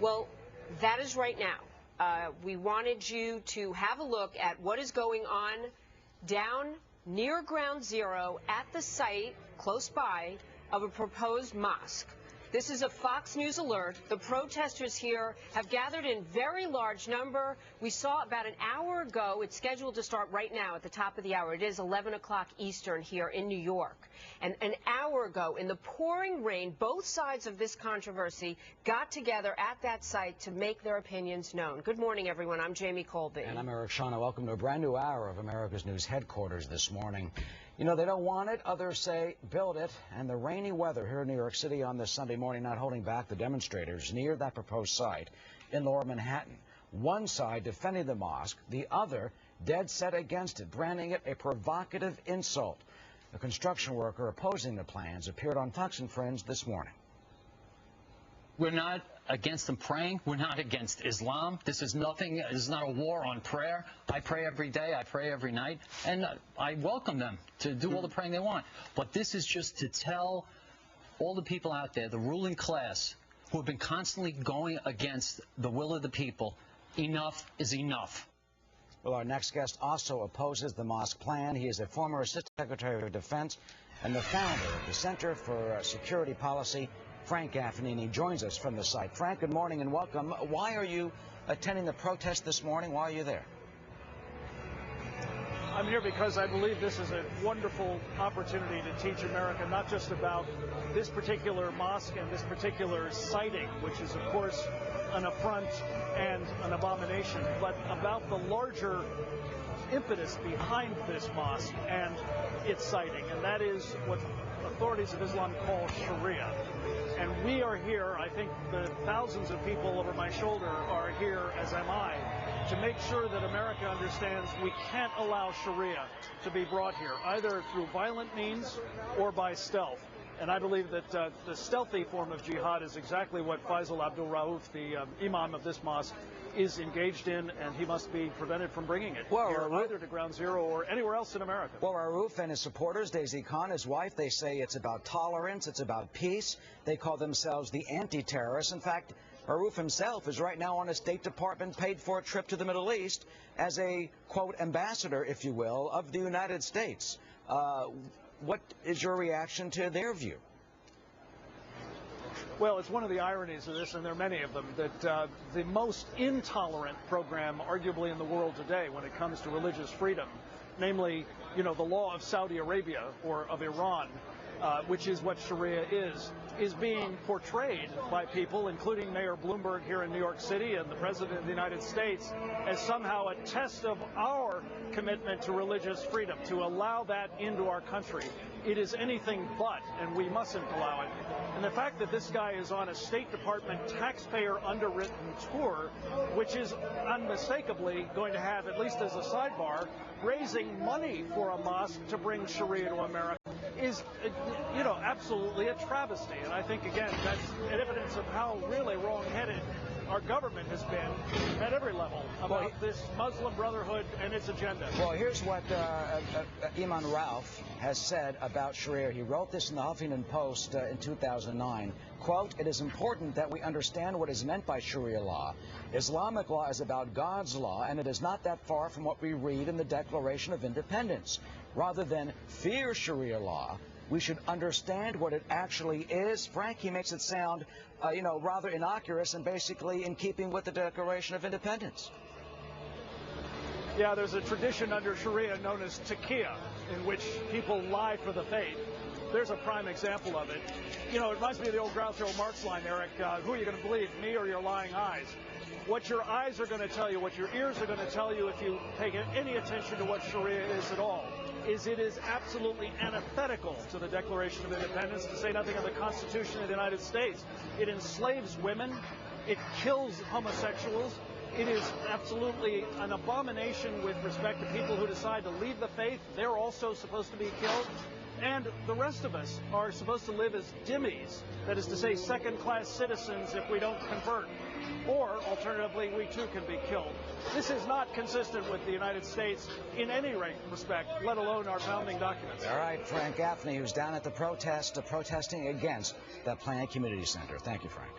Well, that is right now. We wanted you to have a look at what is going on down near Ground Zero at the site close by of a proposed mosque. This is a Fox News alert. The protesters here have gathered in very large number. We saw about an hour ago. It's scheduled to start right now at the top of the hour. It is 11 o'clock Eastern here in New York. And an hour ago, in the pouring rain, both sides of this controversy got together at that site to make their opinions known. Good morning, everyone. I'm Jamie Colby. And I'm Eric Shauna. Welcome to a brand new hour of America's News headquarters this morning. You know, they don't want it. Others say build it. And the rainy weather here in New York City on this Sunday morning not holding back the demonstrators near that proposed site in Lower Manhattan. One side defending the mosque, the other dead set against it, branding it a provocative insult. A construction worker opposing the plans appeared on Fox and Friends this morning. We're not against them praying. We're not against Islam. This is nothing. This is not a war on prayer. I pray every day. I pray every night. And I welcome them to do all the praying they want. But this is just to tell all the people out there, the ruling class, who have been constantly going against the will of the people, enough is enough. Well, our next guest also opposes the mosque plan. He is a former Assistant Secretary of Defense and the founder of the Center for Security Policy. Frank Gaffnini joins us from the site. Frank, good morning and welcome. Why are you attending the protest this morning? Why are you there? I'm here because I believe this is a wonderful opportunity to teach America not just about this particular mosque and this particular siting, which is, of course, an affront and an abomination, but about the larger impetus behind this mosque and its siting, and that is what authorities of Islam call Sharia. And we are here, I think the thousands of people over my shoulder are here, as am I, to make sure that America understands we can't allow Sharia to be brought here, either through violent means or by stealth. And I believe that the stealthy form of jihad is exactly what Faisal Abdul Rauf, the imam of this mosque, is engaged in, and he must be prevented from bringing it here, either to Ground Zero or anywhere else in America. Well, Rauf and his supporters, Daisy Khan, his wife, they say it's about tolerance, it's about peace. They call themselves the anti-terrorists. In fact, Rauf himself is right now on a State Department paid-for trip to the Middle East as a, quote, ambassador, if you will, of the United States. What is your reaction to their view? Well, it's one of the ironies of this, and there are many of them, that the most intolerant program, arguably, in the world today when it comes to religious freedom, namely, the law of Saudi Arabia or of Iran, which is what Sharia is being portrayed by people, including Mayor Bloomberg here in New York City and the President of the United States, as somehow a test of our commitment to religious freedom, to allow that into our country. It is anything but, and we mustn't allow it. And the fact that this guy is on a State Department taxpayer underwritten tour, which is unmistakably going to have, at least as a sidebar, raising money for a mosque to bring Sharia to America, is, absolutely a travesty. And I think, again, that's evidence of how really wrong-headed our government has been at every level about this Muslim Brotherhood and its agenda. Well, here's what Imam Rauf has said about Sharia. He wrote this in the Huffington Post in 2009. Quote, "It is important that we understand what is meant by Sharia law. Islamic law is about God's law, and it is not that far from what we read in the Declaration of Independence. Rather than fear Sharia law, we should understand what it actually is." Frank, he makes it sound, rather innocuous and basically in keeping with the Declaration of Independence. Yeah, there's a tradition under Sharia known as taqiyya, in which people lie for the faith. There's a prime example of it. It reminds me of the old Groucho Marx line, Eric, who are you going to believe, me or your lying eyes? What your eyes are going to tell you, what your ears are going to tell you if you pay any attention to what Sharia is at all, is it is absolutely antithetical to the Declaration of Independence, to say nothing of the Constitution of the United States. It enslaves women. It kills homosexuals. It is absolutely an abomination with respect to people who decide to leave the faith. They're also supposed to be killed. And the rest of us are supposed to live as dhimmis, that is to say second-class citizens if we don't convert. Or, alternatively, we too can be killed. This is not consistent with the United States in any respect, let alone our founding documents. All right, Frank Gaffney, who's down at the protest, protesting against that Planned Community Center. Thank you, Frank.